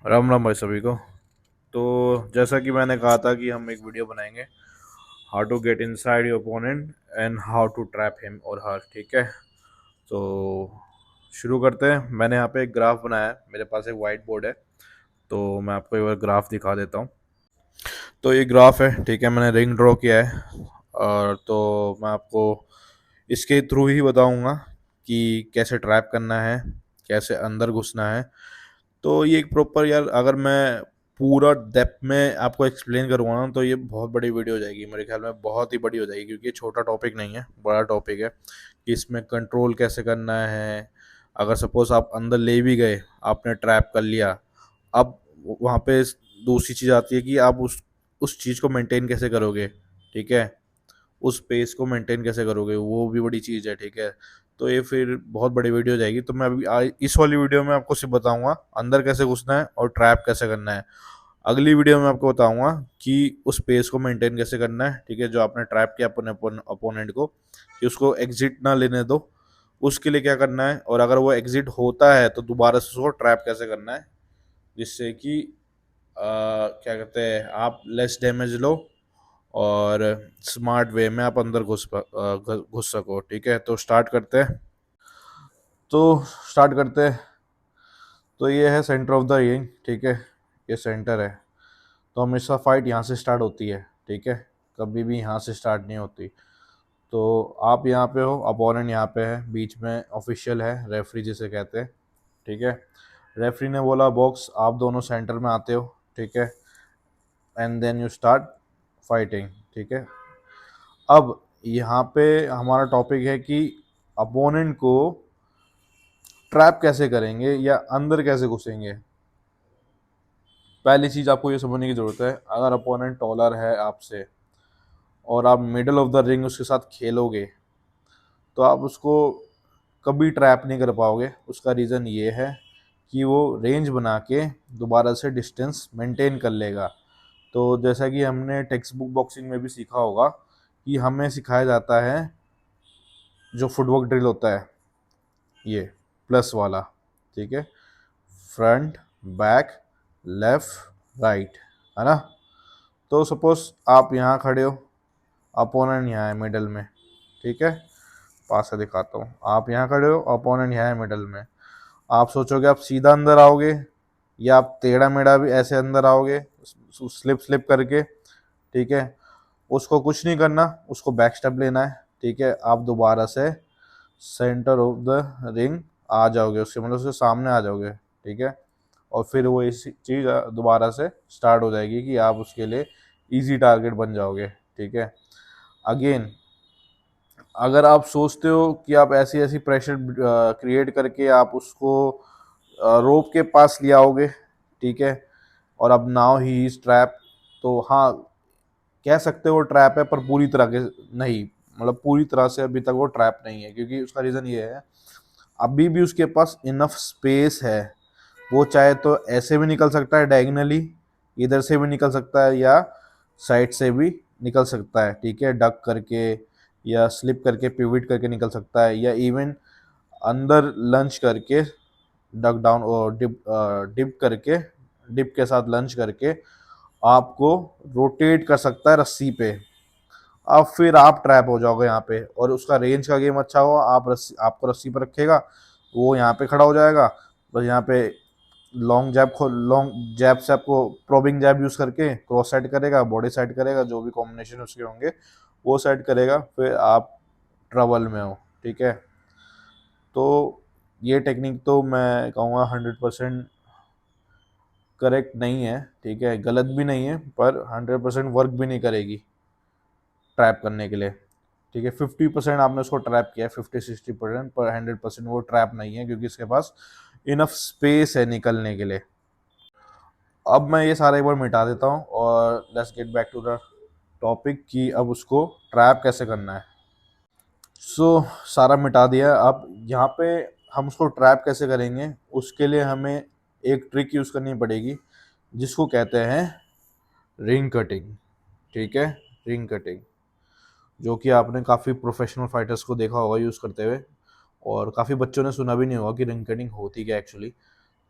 राम राम भाई सभी को। तो जैसा कि मैंने कहा था कि हम एक वीडियो बनाएंगे, how to get inside your opponent and how to trap him और हर। ठीक है, तो शुरू करते हैं। मैंने यहाँ पे एक ग्राफ बनाया है, मेरे पास एक वाइट बोर्ड है, तो मैं आपको एक बार ग्राफ दिखा देता हूँ। तो ये ग्राफ है, ठीक है, मैंने रिंग ड्रॉ किया है। और तो मैं आपको इसके थ्रू ही बताऊंगा कि कैसे ट्रैप करना है, कैसे अंदर घुसना है। तो ये एक प्रॉपर, यार अगर मैं पूरा डेप्थ में आपको एक्सप्लेन करूँगा ना तो ये बहुत बड़ी वीडियो हो जाएगी, मेरे ख्याल में बहुत ही बड़ी हो जाएगी, क्योंकि ये छोटा टॉपिक नहीं है, बड़ा टॉपिक है कि इसमें कंट्रोल कैसे करना है। अगर सपोज आप अंदर ले भी गए, आपने ट्रैप कर लिया, अब वहाँ पे दूसरी चीज़ आती है कि आप उस चीज़ को मेंटेन कैसे करोगे। ठीक है, उस पेस को मेंटेन कैसे करोगे, वो भी बड़ी चीज़ है। ठीक है, तो ये फिर बहुत बड़ी वीडियो हो जाएगी, तो मैं अभी इस वाली वीडियो में आपको सिर्फ बताऊंगा अंदर कैसे घुसना है और ट्रैप कैसे करना है। अगली वीडियो में आपको बताऊंगा कि उस पेस को मेंटेन कैसे करना है। ठीक है, जो आपने ट्रैप किया अपने अपोनेंट को, कि उसको एग्जिट ना लेने दो, उसके लिए क्या करना है, और अगर वो एग्जिट होता है तो दोबारा से उसको ट्रैप कैसे करना है, जिससे कि क्या कहते हैं, आप लेस डैमेज लो और स्मार्ट वे में आप अंदर घुस सको। ठीक है, तो स्टार्ट करते हैं। तो स्टार्ट करते हैं। तो ये है सेंटर ऑफ द रिंग। ठीक है, ये सेंटर है। तो हमेशा फाइट यहाँ से स्टार्ट होती है। ठीक है, कभी भी यहाँ से स्टार्ट नहीं होती। तो आप यहाँ पे हो, अपोनेंट यहाँ पे है, बीच में ऑफिशियल है, रेफरी जिसे कहते हैं। ठीक है, रेफरी ने बोला बॉक्स, आप दोनों सेंटर में आते हो। ठीक है, and then you start fighting. ठीक है, अब यहाँ पे हमारा टॉपिक है कि अपोनेंट को ट्रैप कैसे करेंगे या अंदर कैसे घुसेंगे। पहली चीज़ आपको ये समझने की ज़रूरत है, अगर अपोनेंट टॉलर है आपसे और आप मिडल ऑफ द रिंग उसके साथ खेलोगे तो आप उसको कभी ट्रैप नहीं कर पाओगे। उसका रीज़न ये है कि वो रेंज बना के दोबारा से डिस्टेंस मेंटेन कर लेगा। तो जैसा कि हमने टेक्स्ट बुक बॉक्सिंग में भी सीखा होगा कि हमें सिखाया जाता है जो फुटवर्क ड्रिल होता है, ये प्लस वाला। ठीक है, फ्रंट, बैक, लेफ्ट, राइट, है ना। तो सपोज आप यहाँ खड़े हो, अपोनेंट यहाँ है मिडल में। ठीक है, पास से दिखाता हूँ, आप यहाँ खड़े हो, अपोनेंट यहाँ है मिडल में। आप सोचोगे आप सीधा अंदर आओगे या आप टेढ़ा मेढ़ा भी ऐसे अंदर आओगे, स्लिप स्लिप करके। ठीक है, उसको कुछ नहीं करना, उसको बैक स्टेप लेना है। ठीक है, आप दोबारा से सेंटर ऑफ द रिंग आ जाओगे, उसके मतलब उसके सामने आ जाओगे। ठीक है, और फिर वो इसी चीज़ दोबारा से स्टार्ट हो जाएगी कि आप उसके लिए इजी टारगेट बन जाओगे। ठीक है, अगेन अगर आप सोचते हो कि आप ऐसी ऐसी प्रेशर क्रिएट करके आप उसको रोप के पास ले आओगे, ठीक है, और अब नाउ ही इज ट्रैप, तो हाँ, कह सकते हो ट्रैप है, पर पूरी तरह के नहीं, मतलब पूरी तरह से अभी तक वो ट्रैप नहीं है, क्योंकि उसका रीज़न ये है अभी भी उसके पास इनफ स्पेस है। वो चाहे तो ऐसे भी निकल सकता है डायगनली, इधर से भी निकल सकता है या साइड से भी निकल सकता है। ठीक है, डक करके या स्लिप करके पिविट करके निकल सकता है, या इवन अंदर लंच करके डक डाउन और डिप करके, डिप के साथ लंच करके आपको रोटेट कर सकता है रस्सी पे। अब फिर आप ट्रैप हो जाओगे यहाँ पे, और उसका रेंज का गेम अच्छा हुआ, आप रस्सी, आपको रस्सी पर रखेगा, वो यहाँ पे खड़ा हो जाएगा, बस यहाँ पे लॉन्ग जैब से आपको प्रोबिंग जैब यूज़ करके क्रॉस सेट करेगा, बॉडी सेट करेगा, जो भी कॉम्बिनेशन उसके होंगे वो सेट करेगा, फिर आप ट्रबल में हो। ठीक है, तो ये टेक्निक तो मैं कहूँगा 100% करेक्ट नहीं है। ठीक है, गलत भी नहीं है, पर 100% वर्क भी नहीं करेगी ट्रैप करने के लिए। ठीक है, 50% आपने उसको ट्रैप किया है, 50-60%, पर 100% वो ट्रैप नहीं है, क्योंकि इसके पास इनफ स्पेस है निकलने के लिए। अब मैं ये सारा एक बार मिटा देता हूँ और let's get back to the topic कि अब उसको ट्रैप कैसे करना है। सारा मिटा दिया। अब यहाँ पे हम उसको ट्रैप कैसे करेंगे, उसके लिए हमें एक ट्रिक यूज़ करनी पड़ेगी, जिसको कहते हैं रिंग कटिंग। ठीक है, रिंग कटिंग, जो कि आपने काफ़ी प्रोफेशनल फाइटर्स को देखा होगा यूज़ करते हुए, और काफ़ी बच्चों ने सुना भी नहीं होगा कि रिंग कटिंग होती क्या एक्चुअली।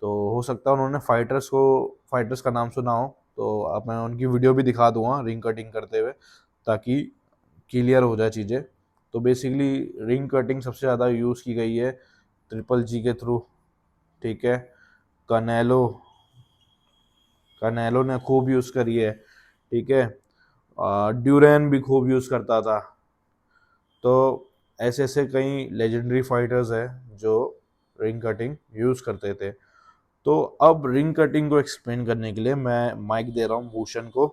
तो हो सकता है उन्होंने फाइटर्स का नाम सुना हो, तो अब मैं उनकी वीडियो भी दिखा दूंगा रिंग कटिंग करते हुए, ताकि क्लियर हो जाए चीज़ें। तो बेसिकली रिंग कटिंग सबसे ज़्यादा यूज़ की गई है ट्रिपल जी के थ्रू, ठीक है। कनेलो कनेलो ने खूब यूज़ करी है, ठीक है। ड्यूरेन भी खूब यूज़ करता था। तो ऐसे ऐसे कई लेजेंडरी फाइटर्स हैं जो रिंग कटिंग यूज़ करते थे। तो अब रिंग कटिंग को एक्सप्लेन करने के लिए मैं माइक दे रहा हूँ भूषण को,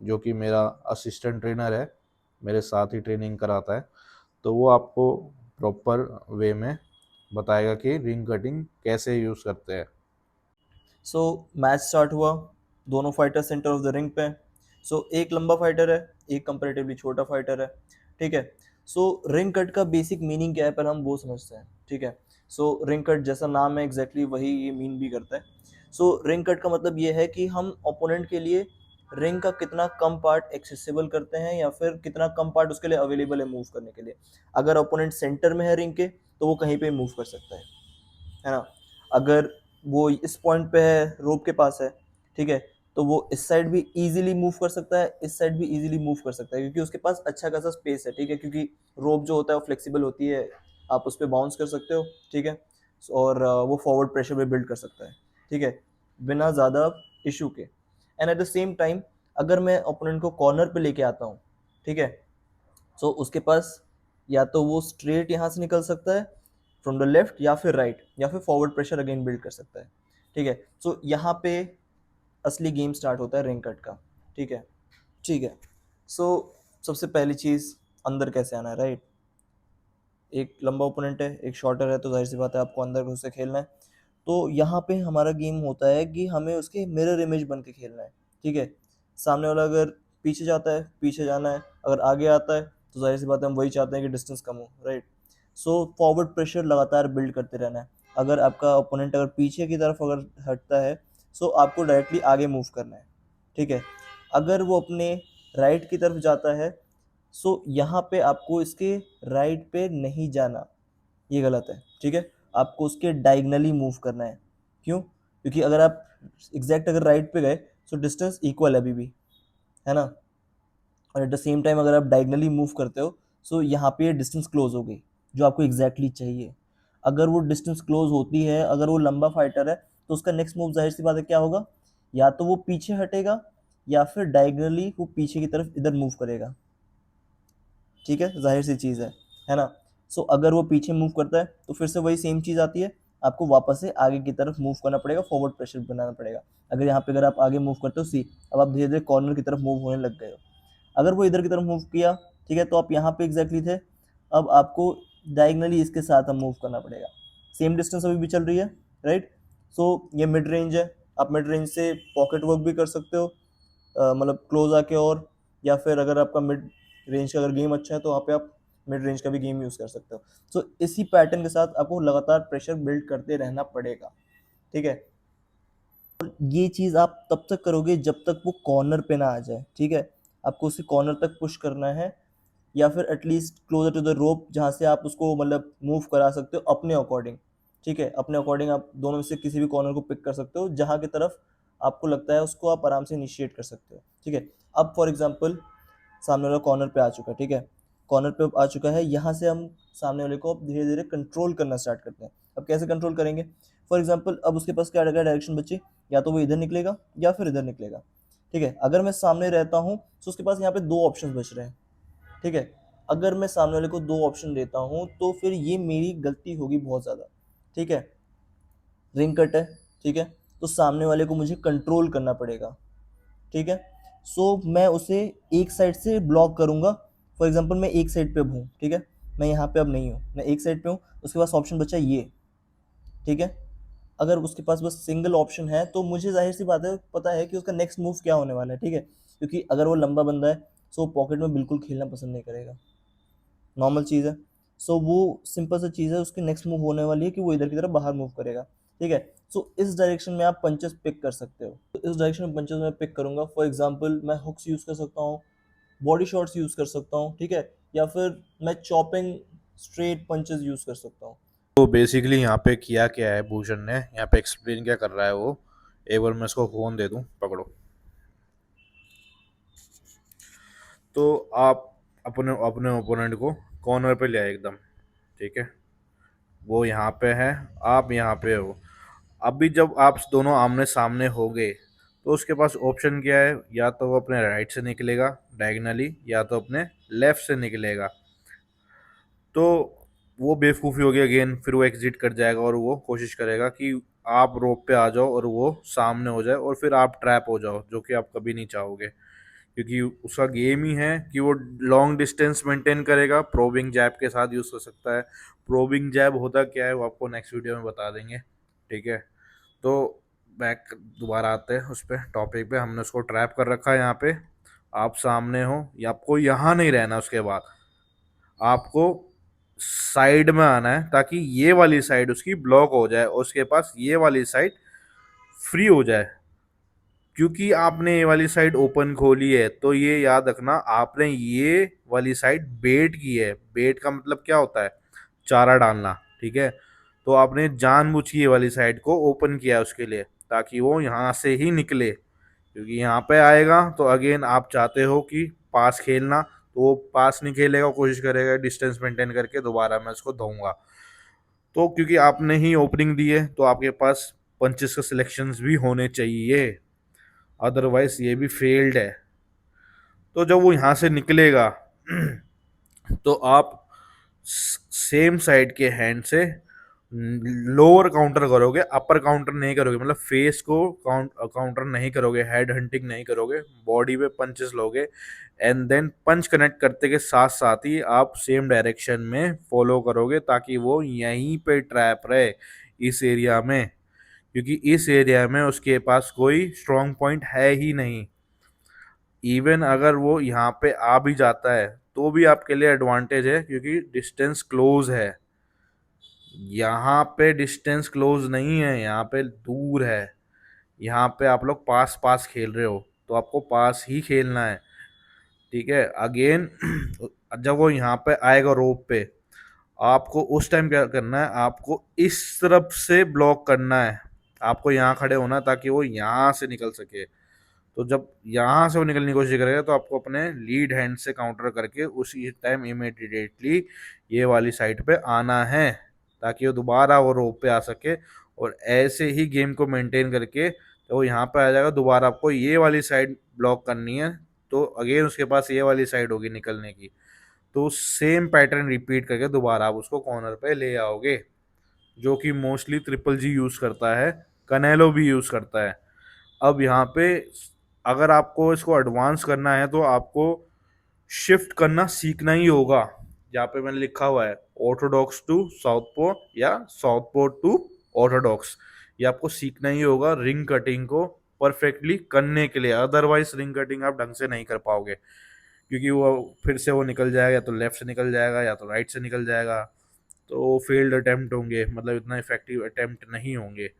जो कि मेरा असिस्टेंट ट्रेनर है, मेरे साथ ही ट्रेनिंग कराता है। तो वो आपको प्रॉपर वे में बताएगा कि रिंग कटिंग कैसे यूज़ करते हैं। सो मैच स्टार्ट हुआ, दोनों fighter centre of the ring पे। एक लंबा फाइटर है, एक कंपेरेटिवली छोटा फाइटर है, ठीक है। रिंग कट का बेसिक मीनिंग क्या है पहले हम वो समझते हैं, ठीक है। रिंग कट जैसा नाम है एग्जैक्टली वही ये मीन भी करता है। रिंग कट का मतलब ये है कि हम ओपोनेंट के लिए रिंग का कितना कम पार्ट एक्सेसिबल करते हैं या फिर कितना कम पार्ट उसके लिए अवेलेबल है मूव करने के लिए। अगर ओपोनेंट सेंटर में है रिंग के तो वो कहीं पे मूव कर सकता है ना। अगर वो इस पॉइंट पे है, रोप के पास है, ठीक है, तो वो इस साइड भी इजीली मूव कर सकता है, इस साइड भी इजीली मूव कर सकता है, क्योंकि उसके पास अच्छा खासा स्पेस है, ठीक है। क्योंकि रोप जो होता है वो फ्लेक्सिबल होती है, आप उस पर बाउंस कर सकते हो, ठीक है। और वो फॉरवर्ड प्रेशर भी बिल्ड कर सकता है, ठीक है, बिना ज़्यादा इशू के। And at the same time अगर मैं ओपोनेंट को कॉर्नर पे लेके आता हूँ, ठीक है, उसके पास या तो वो स्ट्रेट यहाँ से निकल सकता है फ्रॉम द लेफ्ट, या फिर राइट, या फिर फॉरवर्ड प्रेशर अगेन बिल्ड कर सकता है, ठीक है। यहाँ पे असली गेम स्टार्ट होता है रिंग कट का, ठीक है। ठीक है। सो सबसे पहली चीज़, अंदर कैसे आना है, राइट। एक लंबा ओपोनेंट है, एक शॉर्टर है, तो जाहिर सी बात है आपको अंदर घुस से खेलना है। तो यहाँ पे हमारा गेम होता है कि हमें उसके मिरर इमेज बन के खेलना है, ठीक है। सामने वाला अगर पीछे जाता है, पीछे जाना है, अगर आगे आता है तो जाहिर सी बात है हम वही चाहते हैं कि डिस्टेंस कम हो, राइट। फॉरवर्ड प्रेशर लगातार बिल्ड करते रहना है। अगर आपका ओपोनेंट अगर पीछे की तरफ अगर हटता है, आपको डायरेक्टली आगे मूव करना है, ठीक है। अगर वो अपने राइट की तरफ जाता है, यहाँ पे आपको इसके राइट पे नहीं जाना, ये गलत है, ठीक है। आपको उसके डायगनली मूव करना है। क्यों? क्योंकि अगर आप एग्जैक्ट अगर राइट पे गए डिस्टेंस इक्वल है अभी भी, है ना। और एट द सेम टाइम अगर आप डायगनली मूव करते हो, यहाँ पे डिस्टेंस क्लोज हो गई, जो आपको एग्जैक्टली चाहिए। अगर वो डिस्टेंस क्लोज होती है, अगर वो लंबा फाइटर है, तो उसका नेक्स्ट मूव जाहिर सी बात है क्या होगा, या तो वो पीछे हटेगा या फिर डायगनली वो पीछे की तरफ इधर मूव करेगा, ठीक है, जाहिर सी चीज़ है ना। अगर वो पीछे मूव करता है तो फिर से वही सेम चीज़ आती है, आपको वापस से आगे की तरफ मूव करना पड़ेगा, फॉरवर्ड प्रेशर बनाना पड़ेगा। अगर यहाँ पे अगर आप आगे मूव करते हो अब आप धीरे धीरे कॉर्नर की तरफ मूव होने लग गए हो। अगर वो इधर की तरफ मूव किया, ठीक है, तो आप यहाँ पे एग्जैक्टली थे, अब आपको डायगनली इसके साथ अब मूव करना पड़ेगा। सेम डिस्टेंस अभी भी चल रही है, राइट। ये मिड रेंज है, आप मिड रेंज से पॉकेट वर्क भी कर सकते हो, मतलब क्लोज आके, और या फिर अगर आपका मिड रेंज का अगर गेम अच्छा है तो वहाँ पे आप मिड रेंज का भी गेम यूज़ कर सकते हो। इसी पैटर्न के साथ आपको लगातार प्रेशर बिल्ड करते रहना पड़ेगा, ठीक है। और ये चीज़ आप तब तक करोगे जब तक वो कॉर्नर पे ना आ जाए, ठीक है। आपको उसे कॉर्नर तक पुश करना है, या फिर at least closer to the rope, जहाँ से आप उसको मतलब मूव करा सकते हो अपने अकॉर्डिंग, ठीक है। अपने अकॉर्डिंग आप दोनों में से किसी भी कॉर्नर को पिक कर सकते हो, जहाँ की तरफ आपको लगता है उसको आप आराम से इनिशिएट कर सकते हो, ठीक है। अब फॉर एग्जाम्पल सामने वाला कॉर्नर पे आ चुका है, ठीक है, कॉर्नर पे आ चुका है, यहाँ से हम सामने वाले को अब धीरे धीरे कंट्रोल करना स्टार्ट करते हैं। अब कैसे कंट्रोल करेंगे? फॉर एग्जाम्पल अब उसके पास क्या डायरेक्शन बची, या तो वो इधर निकलेगा या फिर इधर निकलेगा, ठीक है। अगर मैं सामने रहता हूँ तो उसके पास यहाँ पे दो ऑप्शन बच रहे हैं, ठीक है। अगर मैं सामने वाले को दो ऑप्शन देता हूँ तो फिर ये मेरी गलती होगी बहुत ज़्यादा, ठीक है। रिंग कट है, ठीक है, तो सामने वाले को मुझे कंट्रोल करना पड़ेगा, ठीक है। मैं उसे एक साइड से ब्लॉक करूंगा। फॉर एग्जांपल मैं एक साइड पे हूँ, ठीक है, मैं यहाँ पे अब नहीं हूँ, मैं एक साइड पे हूँ, उसके पास ऑप्शन बचा ये, ठीक है। अगर उसके पास बस सिंगल ऑप्शन है तो मुझे जाहिर सी बात है पता है कि उसका नेक्स्ट मूव क्या होने वाला है, ठीक है। क्योंकि अगर वो लंबा बंदा है वो पॉकेट में बिल्कुल खेलना पसंद नहीं करेगा, नॉर्मल चीज़ है। वो सिंपल सा चीज़ है, उसकी नेक्स्ट मूव होने वाली है कि वो इधर की तरफ बाहर मूव करेगा, ठीक है। इस डायरेक्शन में आप पंचेस पिक कर सकते हो, तो इस डायरेक्शन में पंचेस मैं पिक करूंगा। फॉर एग्जांपल मैं हुक्स यूज़ कर सकता हूँ, बॉडी शॉट्स यूज़ कर सकता हूँ, ठीक है, या फिर मैं चॉपिंग स्ट्रेट पंचेस यूज़ कर सकता हूँ। तो बेसिकली यहाँ पे किया क्या है भूषण ने, यहाँ पे एक्सप्लेन क्या कर रहा है वो, एक बार मैं इसको फोन दे दूँ, पकड़ो। तो आप अपने अपने ओपोनेंट को कॉर्नर पे ले आए एकदम, ठीक है, वो यहाँ पे है, आप यहाँ पे हो। अभी जब आप दोनों आमने सामने हो गए तो उसके पास ऑप्शन क्या है, या तो वो अपने राइट से निकलेगा डायगनली, या तो अपने लेफ्ट से निकलेगा। तो वो बेवकूफ़ी होगी अगेन, फिर वो एग्जिट कर जाएगा और वो कोशिश करेगा कि आप रोप पे आ जाओ और वो सामने हो जाए और फिर आप ट्रैप हो जाओ, जो कि आप कभी नहीं चाहोगे, क्योंकि उसका गेम ही है कि वो लॉन्ग डिस्टेंस मेंटेन करेगा, प्रोबिंग जैब के साथ यूज़ कर सकता है। प्रोबिंग जैब होता क्या है वो आपको नेक्स्ट वीडियो में बता देंगे, ठीक है। तो बैक दोबारा आते हैं उस पर टॉपिक पे, हमने उसको ट्रैप कर रखा है यहाँ पे, आप सामने हो, या आपको यहाँ नहीं रहना, उसके बाद आपको साइड में आना है ताकि ये वाली साइड उसकी ब्लॉक हो जाए और उसके पास ये वाली साइड फ्री हो जाए। क्योंकि आपने ये वाली साइड ओपन खोली है तो ये याद रखना, आपने ये वाली साइड बेट की है। बेट का मतलब क्या होता है, चारा डालना, ठीक है। तो आपने जानबूझ के ये वाली साइड को ओपन किया है उसके लिए, ताकि वो यहाँ से ही निकले, क्योंकि यहाँ पे आएगा तो अगेन आप चाहते हो कि पास खेलना, तो वो पास नहीं खेलेगा, कोशिश करेगा डिस्टेंस मेंटेन करके दोबारा मैं उसको दूंगा। तो क्योंकि आपने ही ओपनिंग दी है तो आपके पास पंचेस का सिलेक्शंस भी होने चाहिए, अदरवाइज ये भी फेल्ड है। तो जब वो यहाँ से निकलेगा तो आप सेम साइड के हैंड से लोअर काउंटर करोगे, अपर काउंटर नहीं करोगे, मतलब फेस को काउंटर नहीं करोगे, हेड हंटिंग नहीं करोगे, बॉडी पे पंचेस लोगे। एंड देन पंच कनेक्ट करते के साथ साथ ही आप सेम डायरेक्शन में फॉलो करोगे ताकि वो यहीं पे ट्रैप रहे, इस एरिया में, क्योंकि इस एरिया में उसके पास कोई स्ट्रॉन्ग पॉइंट है ही नहीं। इवन अगर वो यहाँ पे आ भी जाता है तो भी आपके लिए एडवांटेज है, क्योंकि डिस्टेंस क्लोज है। यहाँ पे डिस्टेंस क्लोज नहीं है, यहाँ पे दूर है। यहाँ पे आप लोग पास पास खेल रहे हो तो आपको पास ही खेलना है, ठीक है। अगेन जब वो यहाँ पे आएगा रोप पे, आपको उस टाइम क्या करना है, आपको इस तरफ से ब्लॉक करना है, आपको यहाँ खड़े होना है ताकि वो यहाँ से निकल सके। तो जब यहाँ से वो निकलने की कोशिश करेगा तो आपको अपने लीड हैंड से काउंटर करके उसी टाइम इमीडिएटली ये वाली साइड पे आना है, ताकि वो दोबारा वो रोप पे आ सके। और ऐसे ही गेम को मेंटेन करके तो वो यहाँ पे आ जाएगा, दोबारा आपको ये वाली साइड ब्लॉक करनी है, तो अगेन उसके पास ये वाली साइड होगी निकलने की। तो सेम पैटर्न रिपीट करके दोबारा आप उसको कॉर्नर पे ले आओगे, जो कि मोस्टली ट्रिपल जी यूज़ करता है, कनेलो भी यूज़ करता है। अब यहाँ पे अगर आपको इसको एडवांस करना है तो आपको शिफ्ट करना सीखना ही होगा। जहाँ पे मैंने लिखा हुआ है ऑर्थोडॉक्स टू साउथपो या साउथपो टू ऑर्थोडॉक्स, ये आपको सीखना ही होगा रिंग कटिंग को परफेक्टली करने के लिए, अदरवाइज रिंग कटिंग आप ढंग से नहीं कर पाओगे, क्योंकि वो फिर से वो निकल जाएगा, या तो लेफ्ट से निकल जाएगा या तो राइट से निकल जाएगा, तो फेल्ड अटेम्प्ट होंगे, मतलब इतना इफेक्टिव अटेम्प्ट नहीं होंगे।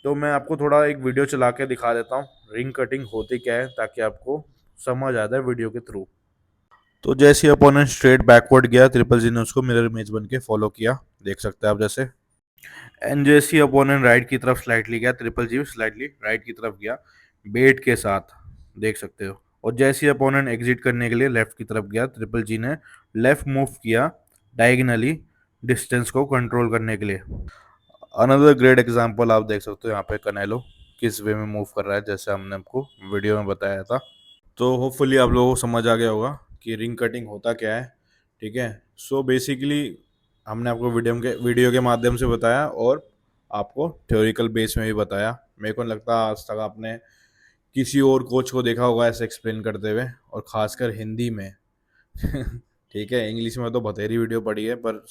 तो मैं आपको थोड़ा एक वीडियो चला के दिखा देता हूँ रिंग कटिंग होती क्या है, ताकि आपको समझ आ जाए वीडियो के थ्रू। तो जैसे ही अपोनेंट स्ट्रेट बैकवर्ड गया, ट्रिपल जी ने उसको मिरर इमेज बन के फॉलो किया, देख सकते हैं आप जैसे। एंड जैसे ही अपोनेंट राइट की तरफ स्लाइटली गया, ट्रिपल जी भी स्लाइटली राइट की तरफ गया बेट के साथ, देख सकते हो। और जैसे ही अपोनेंट एग्जिट करने के लिए लेफ्ट की तरफ गया, ट्रिपल जी ने लेफ्ट मूव किया डायगनली, डिस्टेंस को कंट्रोल करने के लिए। अनदर ग्रेट एग्जांपल आप देख सकते हो यहाँ पे, कनेलो किस वे में मूव कर रहा है, जैसे हमने आपको वीडियो में बताया था। तो होपफुली आप लोगों को समझ आ गया होगा कि रिंग कटिंग होता क्या है, ठीक है। सो बेसिकली हमने आपको वीडियो के माध्यम से बताया और आपको थ्योरिकल बेस में भी बताया। मेरे को नहीं लगता आज तक आपने किसी और कोच को देखा होगा ऐसे एक्सप्लेन करते हुए, और ख़ासकर हिंदी में ठीक है, इंग्लिश में तो बथेरी वीडियो पड़ी है पर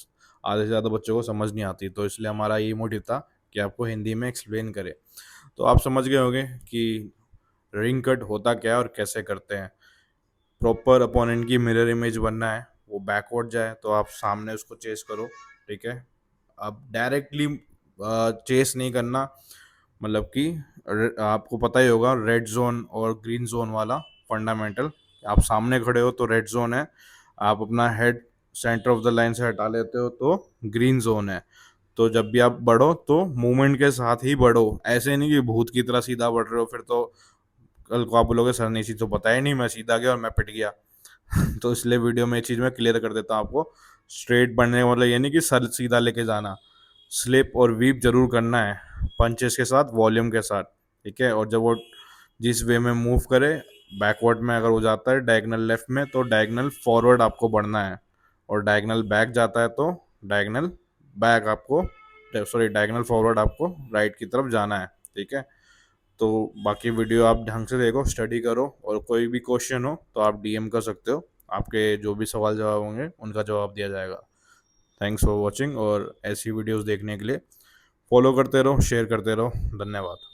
आधे से ज़्यादा बच्चों को समझ नहीं आती, तो इसलिए हमारा ये मोटिव था कि आपको हिंदी में एक्सप्लेन करें। तो आप समझ गए होंगे कि रिंग कट होता क्या है और कैसे करते हैं। प्रॉपर अपोनेंट की मिरर इमेज बनना है, वो बैकवर्ड जाए तो आप सामने उसको चेस करो, ठीक है। अब डायरेक्टली चेस नहीं करना, मतलब कि आपको पता ही होगा रेड जोन और ग्रीन जोन वाला फंडामेंटल। आप सामने खड़े हो तो रेड जोन है, आप अपना head centre of the line से हटा लेते हो तो ग्रीन जोन है। तो जब भी आप बढ़ो तो मूवमेंट के साथ ही बढ़ो, ऐसे नहीं कि भूत की तरह सीधा बढ़ रहे हो, फिर तो कल को आप बोलोगे सर ने इसी तो बताया नहीं, मैं सीधा गया और मैं पिट गया। तो इसलिए वीडियो में ये चीज़ मैं क्लियर कर देता हूँ आपको। स्ट्रेट बढ़ने का मतलब ये नहीं कि सर सीधा लेके जाना, स्लिप और वीप जरूर करना है, पंचेस के साथ, वॉल्यूम के साथ, ठीक है। और जब वो जिस वे में मूव करे, बैकवर्ड में अगर हो जाता है डायगनल लेफ्ट में तो डायगनल फॉरवर्ड आपको बढ़ना है, और डायगनल बैक जाता है तो डायगनल बैक आपको, सॉरी डायगनल फॉरवर्ड आपको राइट की तरफ जाना है, ठीक है। तो बाकी वीडियो आप ढंग से देखो, स्टडी करो, और कोई भी क्वेश्चन हो तो आप डीएम कर सकते हो, आपके जो भी सवाल जवाब होंगे उनका जवाब दिया जाएगा। थैंक्स फॉर वॉचिंग, और ऐसी वीडियोस देखने के लिए फॉलो करते रहो, शेयर करते रहो। धन्यवाद।